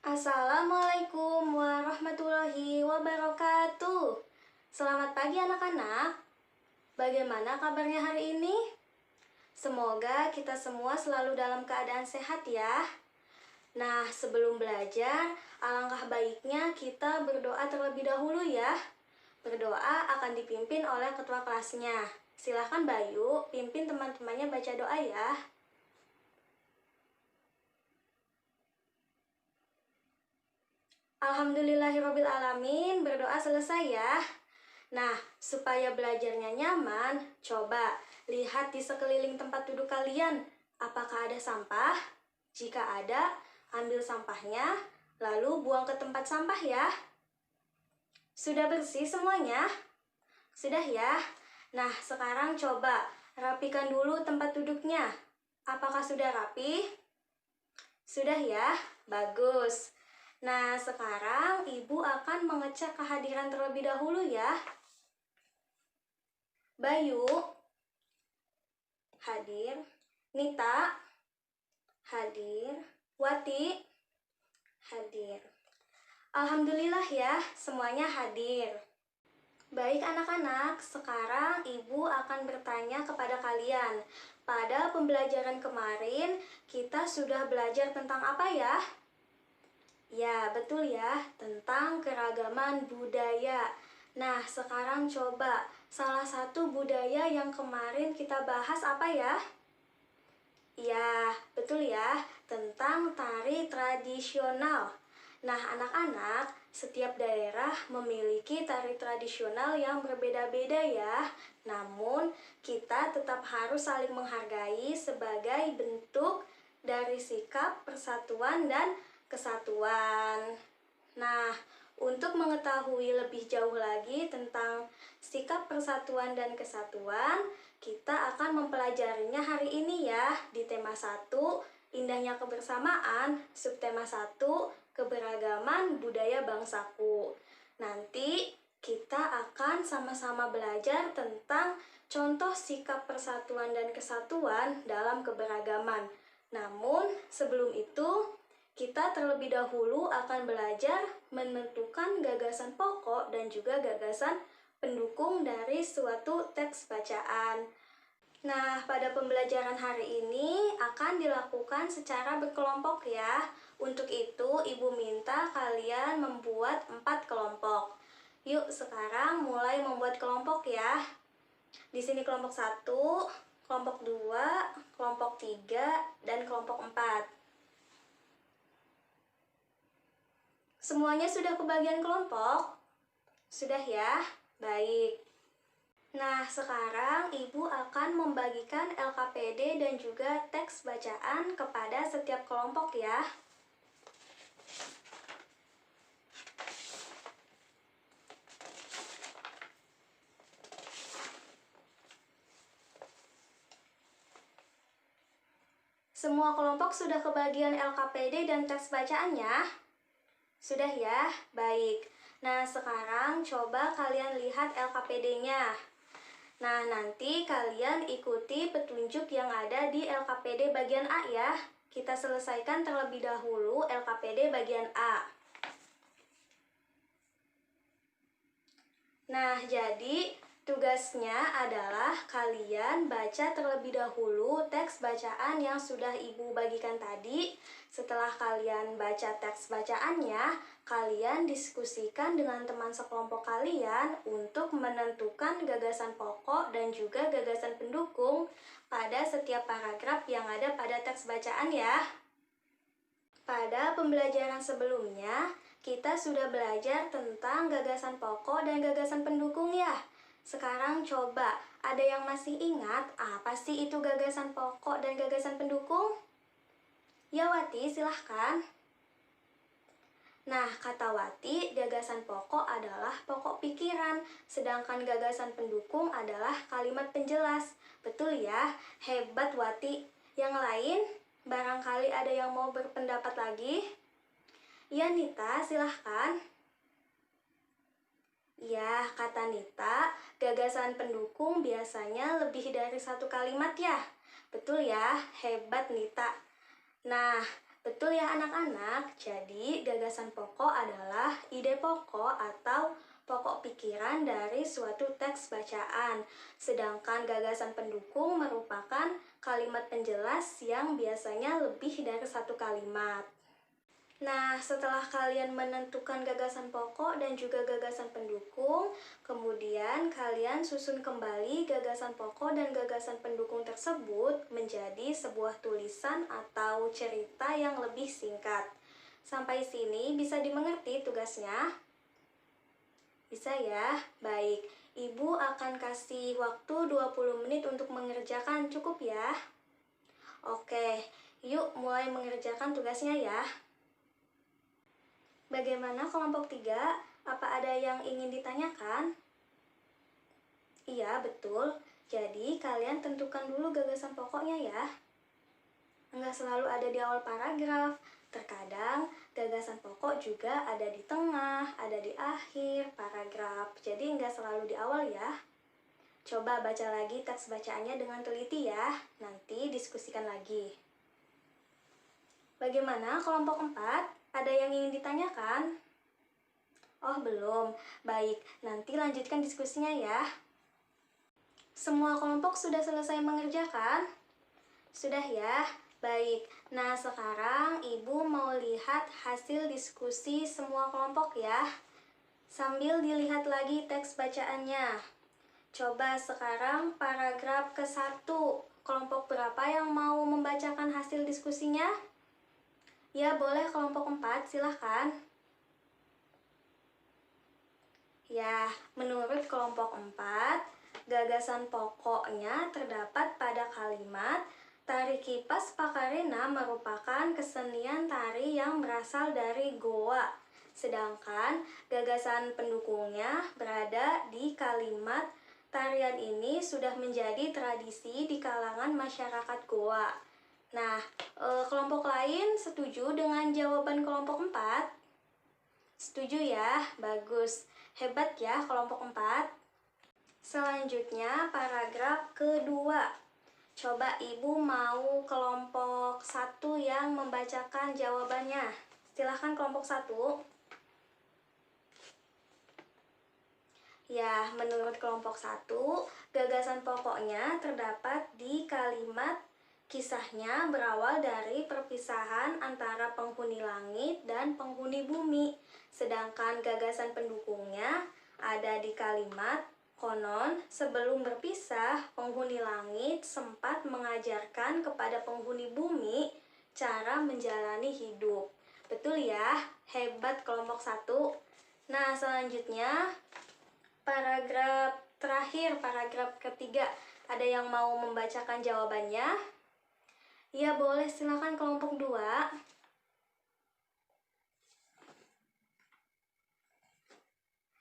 Assalamualaikum warahmatullahi wabarakatuh. Selamat pagi anak-anak. Bagaimana kabarnya hari ini? Semoga kita semua selalu dalam keadaan sehat ya. Nah, sebelum belajar, alangkah baiknya kita berdoa terlebih dahulu ya. Berdoa akan dipimpin oleh ketua kelasnya. Silahkan Bayu, pimpin teman-temannya baca doa ya. Alhamdulillahirrabbilalamin, berdoa selesai ya. Nah, supaya belajarnya nyaman, coba lihat di sekeliling tempat duduk kalian. Apakah ada sampah? Jika ada, ambil sampahnya, lalu buang ke tempat sampah ya. Sudah bersih semuanya? Sudah ya? Nah, sekarang coba rapikan dulu tempat duduknya. Apakah sudah rapi? Sudah ya? Bagus. Nah, sekarang Ibu akan mengecek kehadiran terlebih dahulu ya. Bayu, hadir. Nita, hadir. Wati, hadir. Alhamdulillah ya, semuanya hadir. Baik anak-anak, sekarang Ibu akan bertanya kepada kalian. Pada pembelajaran kemarin, kita sudah belajar tentang apa ya? Ya, betul ya, tentang keragaman budaya. Nah, sekarang coba salah satu budaya yang kemarin kita bahas apa ya? Ya, betul ya, tentang tari tradisional. Nah, anak-anak, setiap daerah memiliki tari tradisional yang berbeda-beda ya. Namun, kita tetap harus saling menghargai sebagai bentuk dari sikap persatuan dan kesatuan. Nah, untuk mengetahui lebih jauh lagi tentang sikap persatuan dan kesatuan, kita akan mempelajarinya hari ini ya di tema 1, indahnya kebersamaan, subtema 1, keberagaman budaya bangsaku. Nanti kita akan sama-sama belajar tentang contoh sikap persatuan dan kesatuan dalam keberagaman. Namun, sebelum itu, kita terlebih dahulu akan belajar menentukan gagasan pokok dan juga gagasan pendukung dari suatu teks bacaan. Nah, pada pembelajaran hari ini akan dilakukan secara berkelompok ya. Untuk itu, Ibu minta kalian membuat 4 kelompok. Yuk, sekarang mulai membuat kelompok ya. Di sini kelompok 1, kelompok 2, kelompok 3, dan kelompok 4. Semuanya sudah kebagian kelompok? Sudah ya? Baik. Nah, sekarang Ibu akan membagikan LKPD dan juga teks bacaan kepada setiap kelompok ya. Semua kelompok sudah kebagian LKPD dan teks bacaannya? Sudah ya? Baik. Nah, sekarang coba kalian lihat LKPD-nya. Nah, nanti kalian ikuti petunjuk yang ada di LKPD bagian A ya. Kita selesaikan terlebih dahulu LKPD bagian A. Nah, jadi tugasnya adalah kalian baca terlebih dahulu teks bacaan yang sudah Ibu bagikan tadi. Setelah kalian baca teks bacaannya, kalian diskusikan dengan teman sekelompok kalian untuk menentukan gagasan pokok dan juga gagasan pendukung pada setiap paragraf yang ada pada teks bacaan ya. Pada pembelajaran sebelumnya, kita sudah belajar tentang gagasan pokok dan gagasan pendukung ya. Sekarang coba, ada yang masih ingat apa sih itu gagasan pokok dan gagasan pendukung? Ya Wati, silahkan. Nah, kata Wati, gagasan pokok adalah pokok pikiran, sedangkan gagasan pendukung adalah kalimat penjelas. Betul ya? Hebat Wati. Yang lain, barangkali ada yang mau berpendapat lagi? Ya Nita, silahkan. Ya, kata Nita, gagasan pendukung biasanya lebih dari satu kalimat ya. Betul ya? Hebat Nita. Nah, Betul ya anak-anak, jadi gagasan pokok adalah ide pokok atau pokok pikiran dari suatu teks bacaan. Sedangkan gagasan pendukung merupakan kalimat penjelas yang biasanya lebih dari satu kalimat. Nah, setelah kalian menentukan gagasan pokok dan juga gagasan pendukung, kemudian kalian susun kembali gagasan pokok dan gagasan pendukung tersebut menjadi sebuah tulisan atau cerita yang lebih singkat. Sampai sini bisa dimengerti tugasnya? Bisa ya? Baik, Ibu akan kasih waktu 20 menit untuk mengerjakan, cukup ya? Oke, yuk mulai mengerjakan tugasnya ya. Bagaimana kelompok 3? Apa ada yang ingin ditanyakan? Iya, betul. Jadi, kalian tentukan dulu gagasan pokoknya ya. Enggak selalu ada di awal paragraf. Terkadang, gagasan pokok juga ada di tengah, ada di akhir paragraf. Jadi, enggak selalu di awal ya. Coba baca lagi teks bacaannya dengan teliti ya. Nanti diskusikan lagi. Bagaimana kelompok 4? Ada yang ingin ditanyakan? Oh, belum. Baik, nanti lanjutkan diskusinya ya. Semua kelompok sudah selesai mengerjakan? Sudah ya? Baik. Nah, sekarang Ibu mau lihat hasil diskusi semua kelompok ya. Sambil dilihat lagi teks bacaannya. Coba sekarang paragraf ke-1. Kelompok berapa yang mau membacakan hasil diskusinya? Ya, boleh kelompok 4, silahkan. Ya, menurut kelompok 4, gagasan pokoknya terdapat pada kalimat tari kipas Pakarena merupakan kesenian tari yang berasal dari Goa. Sedangkan gagasan pendukungnya berada di kalimat tarian ini sudah menjadi tradisi di kalangan masyarakat Goa. Nah, kelompok lain setuju dengan jawaban kelompok 4? Setuju ya? Bagus. Hebat ya kelompok 4. Selanjutnya paragraf kedua. Coba Ibu mau kelompok 1 yang membacakan jawabannya. Silahkan kelompok 1. Ya, menurut kelompok 1, gagasan pokoknya terdapat di kalimat kisahnya berawal dari perpisahan antara penghuni langit dan penghuni bumi. Sedangkan gagasan pendukungnya ada di kalimat konon sebelum berpisah, penghuni langit sempat mengajarkan kepada penghuni bumi cara menjalani hidup. Betul ya? Hebat kelompok 1. Nah, selanjutnya paragraf terakhir, paragraf ketiga. Ada yang mau membacakan jawabannya? Ya, boleh, silakan kelompok 2.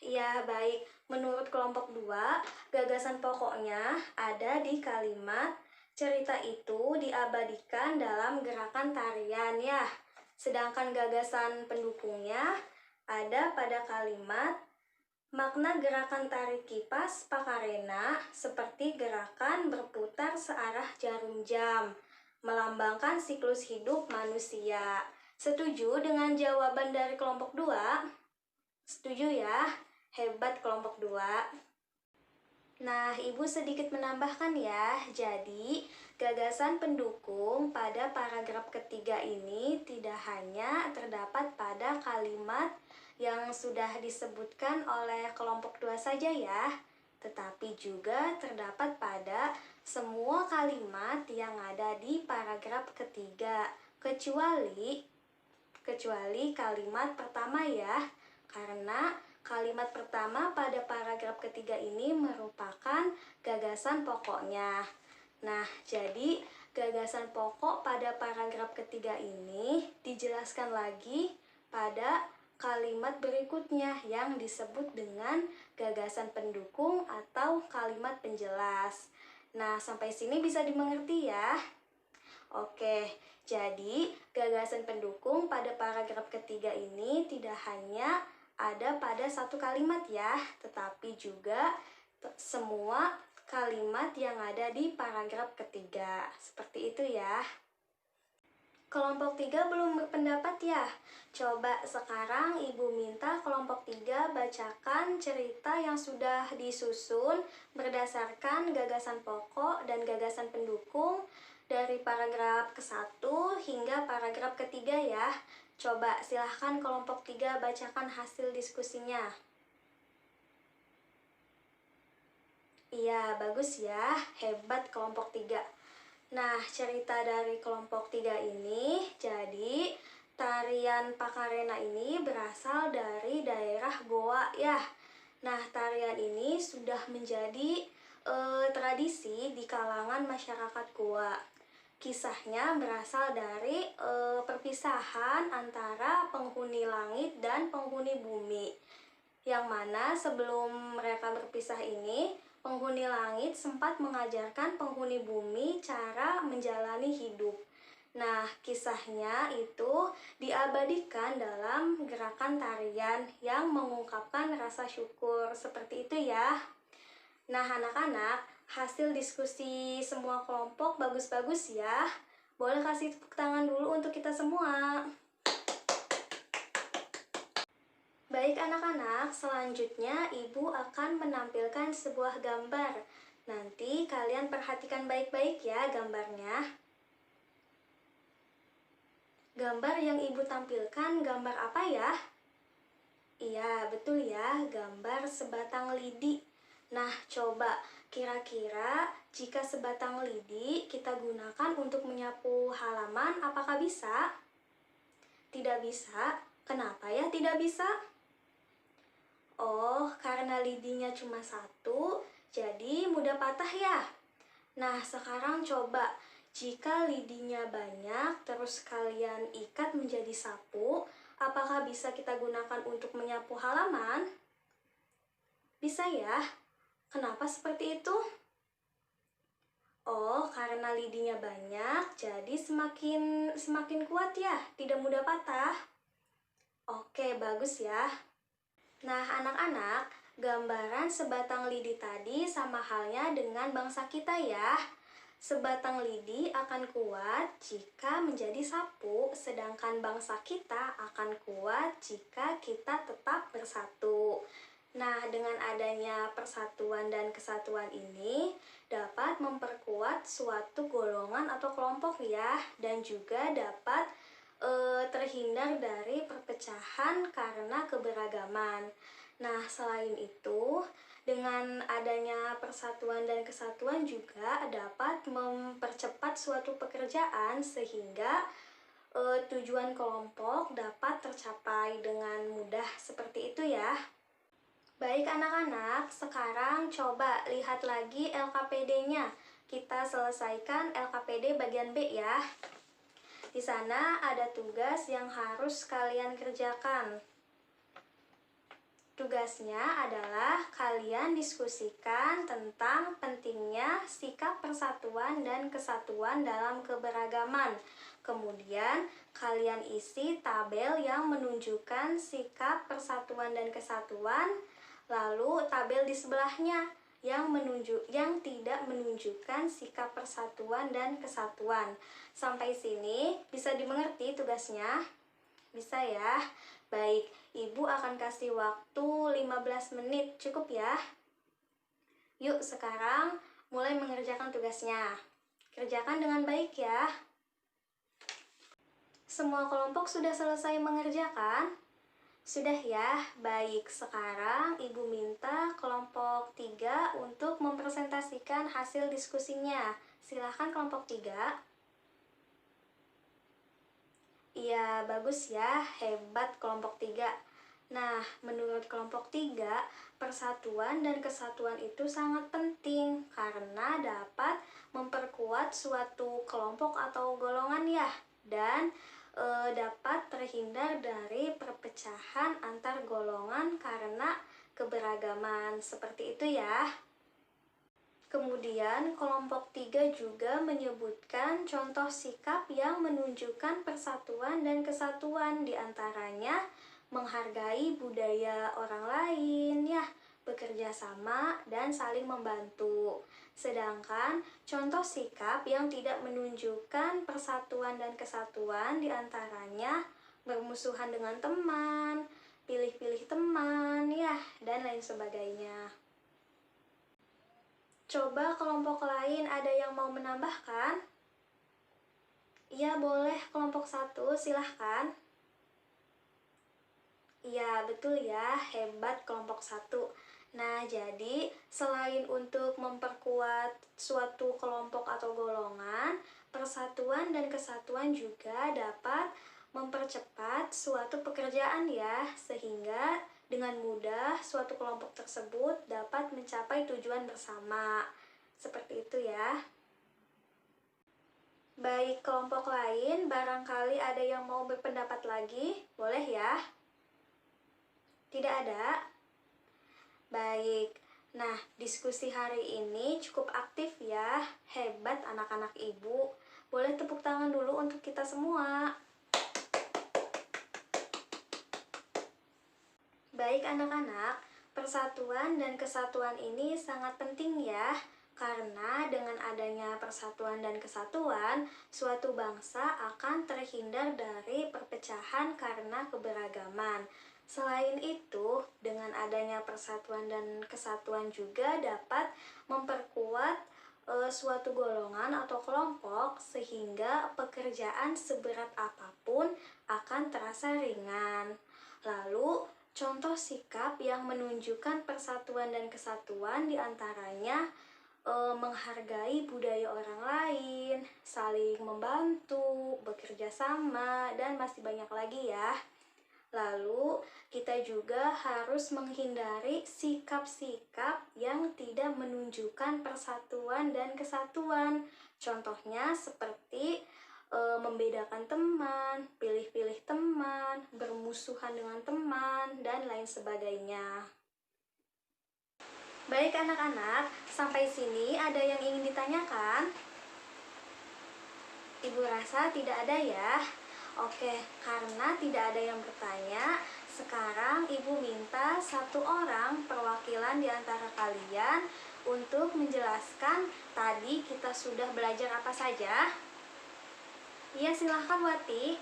Ya, baik. Menurut kelompok 2, gagasan pokoknya ada di kalimat cerita itu diabadikan dalam gerakan tarian ya. Sedangkan gagasan pendukungnya ada pada kalimat makna gerakan tari kipas Pakarena seperti gerakan berputar searah jarum jam, melambangkan siklus hidup manusia. Setuju dengan jawaban dari kelompok 2? Setuju ya? Hebat kelompok 2. Nah, Ibu sedikit menambahkan ya. Jadi, gagasan pendukung pada paragraf ketiga ini tidak hanya terdapat pada kalimat yang sudah disebutkan oleh kelompok 2 saja ya, tetapi juga terdapat pada semua kalimat yang ada di paragraf ketiga, kecuali kalimat pertama ya, karena kalimat pertama pada paragraf ketiga ini merupakan gagasan pokoknya. Nah, jadi gagasan pokok pada paragraf ketiga ini dijelaskan lagi pada kalimat berikutnya yang disebut dengan gagasan pendukung atau kalimat penjelas. Nah, sampai sini bisa dimengerti ya? Oke, jadi gagasan pendukung pada paragraf ketiga ini tidak hanya ada pada satu kalimat ya, tetapi juga semua kalimat yang ada di paragraf ketiga. Seperti itu ya. Kelompok 3 belum berpendapat ya? Coba sekarang Ibu minta kelompok 3 bacakan cerita yang sudah disusun berdasarkan gagasan pokok dan gagasan pendukung dari paragraf ke-1 hingga paragraf ketiga ya. Coba silahkan kelompok 3 bacakan hasil diskusinya. Iya, bagus ya. Hebat kelompok 3. Nah, cerita dari kelompok 3 ini, jadi tarian Pakarena ini berasal dari daerah Goa ya. Nah, tarian ini sudah menjadi tradisi di kalangan masyarakat Goa. Kisahnya berasal dari perpisahan antara penghuni langit dan penghuni bumi. Yang mana sebelum mereka berpisah ini, penghuni langit sempat mengajarkan penghuni bumi cara menjalani hidup. Nah, kisahnya itu diabadikan dalam gerakan tarian yang mengungkapkan rasa syukur. Seperti itu ya. Nah, anak-anak, hasil diskusi semua kelompok bagus-bagus ya. Boleh kasih tepuk tangan dulu untuk kita semua. Baik anak-anak, selanjutnya Ibu akan menampilkan sebuah gambar. Nanti kalian perhatikan baik-baik ya gambarnya. Gambar yang Ibu tampilkan gambar apa ya? Iya, betul ya, gambar sebatang lidi. Nah, coba kira-kira jika sebatang lidi kita gunakan untuk menyapu halaman, apakah bisa? Tidak bisa. Kenapa ya tidak bisa? Oh, karena lidinya cuma satu, jadi mudah patah ya. Nah, sekarang coba, jika lidinya banyak, terus kalian ikat menjadi sapu, apakah bisa kita gunakan untuk menyapu halaman? Bisa ya. Kenapa seperti itu? Oh, karena lidinya banyak, jadi semakin kuat ya, tidak mudah patah. Oke, bagus ya. Nah, anak-anak, gambaran sebatang lidi tadi sama halnya dengan bangsa kita ya. Sebatang lidi akan kuat jika menjadi sapu, sedangkan bangsa kita akan kuat jika kita tetap bersatu. Nah, dengan adanya persatuan dan kesatuan ini dapat memperkuat suatu golongan atau kelompok ya, dan juga dapat terhindar dari perpecahan karena keberagaman. Nah, selain itu, dengan adanya persatuan dan kesatuan juga dapat mempercepat suatu pekerjaan sehingga tujuan kelompok dapat tercapai dengan mudah. Seperti itu ya. Baik anak-anak, sekarang coba lihat lagi LKPD-nya. Kita selesaikan LKPD bagian B ya. Di sana ada tugas yang harus kalian kerjakan. Tugasnya adalah kalian diskusikan tentang pentingnya sikap persatuan dan kesatuan dalam keberagaman. Kemudian, kalian isi tabel yang menunjukkan sikap persatuan dan kesatuan, lalu tabel di sebelahnya yang tidak menunjukkan sikap persatuan dan kesatuan. Sampai sini bisa dimengerti tugasnya? Bisa ya? Baik, Ibu akan kasih waktu 15 menit, cukup ya? Yuk sekarang mulai mengerjakan tugasnya. Kerjakan dengan baik ya. Semua kelompok sudah selesai mengerjakan? Sudah ya, baik. Sekarang Ibu minta kelompok 3 untuk mempresentasikan hasil diskusinya. Silahkan kelompok 3. Iya, bagus ya. Hebat kelompok 3. Nah, menurut kelompok 3, persatuan dan kesatuan itu sangat penting karena dapat memperkuat suatu kelompok atau golongan ya. Dan dapat terhindar dari perpecahan antar golongan karena keberagaman. Seperti itu ya. Kemudian kelompok 3 juga menyebutkan contoh sikap yang menunjukkan persatuan dan kesatuan, diantaranya menghargai budaya orang lain ya, bekerja sama, dan saling membantu. Sedangkan contoh sikap yang tidak menunjukkan persatuan dan kesatuan diantaranya bermusuhan dengan teman, pilih-pilih teman, ya, dan lain sebagainya. Coba kelompok lain ada yang mau menambahkan? Iya, boleh kelompok 1, silahkan. Iya, betul ya, hebat kelompok 1. Nah, jadi selain untuk memperkuat suatu kelompok atau golongan, persatuan dan kesatuan juga dapat mempercepat suatu pekerjaan ya, sehingga dengan mudah suatu kelompok tersebut dapat mencapai tujuan bersama. Seperti itu ya. Baik kelompok lain, barangkali ada yang mau berpendapat lagi, boleh ya? Tidak ada? Baik, nah diskusi hari ini cukup aktif ya. Hebat anak-anak ibu. Boleh tepuk tangan dulu untuk kita semua. Baik anak-anak, persatuan dan kesatuan ini sangat penting ya. Karena dengan adanya persatuan dan kesatuan, suatu bangsa akan terhindar dari perpecahan karena keberagaman. Selain itu, dengan adanya persatuan dan kesatuan juga dapat memperkuat suatu golongan atau kelompok sehingga pekerjaan seberat apapun akan terasa ringan. Lalu, contoh sikap yang menunjukkan persatuan dan kesatuan diantaranya menghargai budaya orang lain, saling membantu, bekerja sama, dan masih banyak lagi ya. Lalu, kita juga harus menghindari sikap-sikap yang tidak menunjukkan persatuan dan kesatuan. Contohnya seperti membedakan teman, pilih-pilih teman, bermusuhan dengan teman, dan lain sebagainya. Baik anak-anak, sampai sini ada yang ingin ditanyakan? Ibu rasa tidak ada ya? Oke, karena tidak ada yang bertanya, sekarang Ibu minta satu orang perwakilan di antara kalian untuk menjelaskan tadi kita sudah belajar apa saja. Iya, silahkan Wati.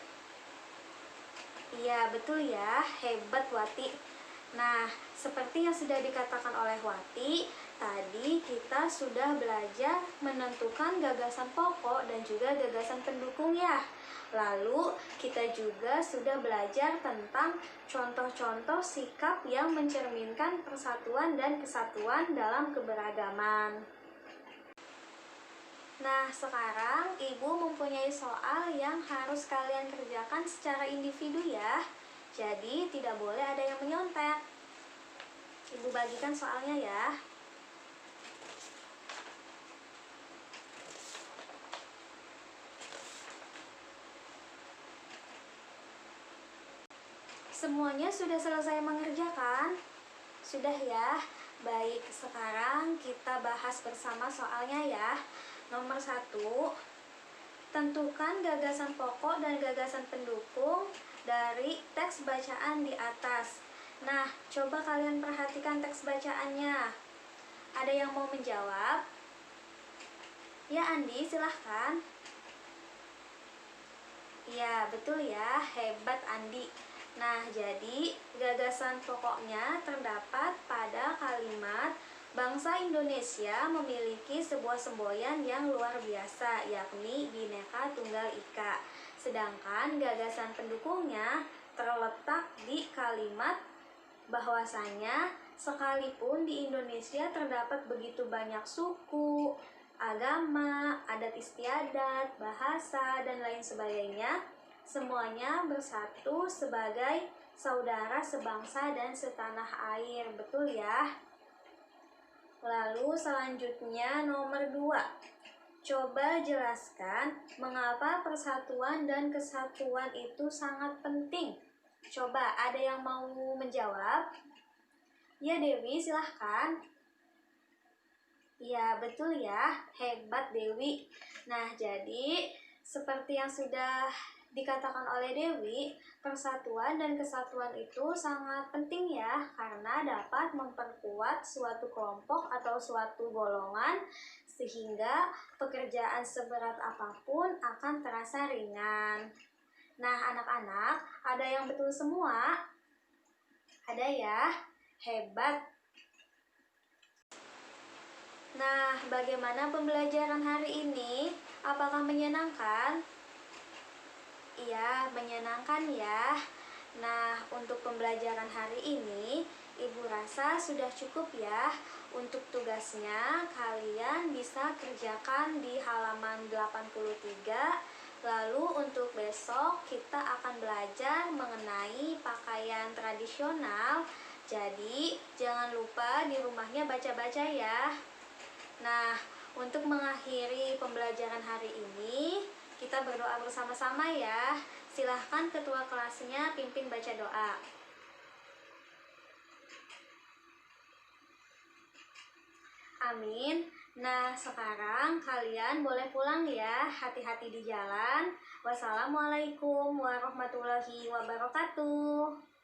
Iya, betul ya, hebat Wati. Nah, seperti yang sudah dikatakan oleh Wati, tadi kita sudah belajar menentukan gagasan pokok dan juga gagasan pendukung ya. Lalu, kita juga sudah belajar tentang contoh-contoh sikap yang mencerminkan persatuan dan kesatuan dalam keberagaman. Nah, sekarang Ibu mempunyai soal yang harus kalian kerjakan secara individu ya. Jadi, tidak boleh ada yang menyontek. Ibu bagikan soalnya ya. Semuanya sudah selesai mengerjakan? Sudah ya? Baik, sekarang kita bahas bersama soalnya ya. Nomor 1, tentukan gagasan pokok dan gagasan pendukung dari teks bacaan di atas. Nah, coba kalian perhatikan teks bacaannya. Ada yang mau menjawab? Ya, Andi, silahkan. Ya, betul ya, hebat Andi. Nah, jadi gagasan pokoknya terdapat pada kalimat bangsa Indonesia memiliki sebuah semboyan yang luar biasa, yakni Bhinneka Tunggal Ika. Sedangkan gagasan pendukungnya terletak di kalimat bahwasanya sekalipun di Indonesia terdapat begitu banyak suku, agama, adat istiadat, bahasa, dan lain sebagainya, semuanya bersatu sebagai saudara sebangsa dan setanah air. Betul ya? Lalu selanjutnya nomor 2. Coba jelaskan mengapa persatuan dan kesatuan itu sangat penting. Coba ada yang mau menjawab? Ya, Dewi, silahkan. Ya, betul ya, hebat Dewi. Nah, jadi seperti yang sudah Dikatakan oleh Dewi, persatuan dan kesatuan itu sangat penting ya, karena dapat memperkuat suatu kelompok atau suatu golongan, sehingga pekerjaan seberat apapun akan terasa ringan. Nah, anak-anak, ada yang betul semua? Ada ya? Hebat! Nah, bagaimana pembelajaran hari ini? Apakah menyenangkan? Iya, menyenangkan ya. Nah, untuk pembelajaran hari ini, Ibu rasa sudah cukup ya. Untuk tugasnya, kalian bisa kerjakan di halaman 83. Lalu untuk besok, kita akan belajar mengenai pakaian tradisional. Jadi, jangan lupa di rumahnya baca-baca ya. Nah, untuk mengakhiri pembelajaran hari ini, kita berdoa bersama-sama ya. Silahkan ketua kelasnya pimpin baca doa. Amin. Nah, sekarang kalian boleh pulang ya. Hati-hati di jalan. Wassalamualaikum warahmatullahi wabarakatuh.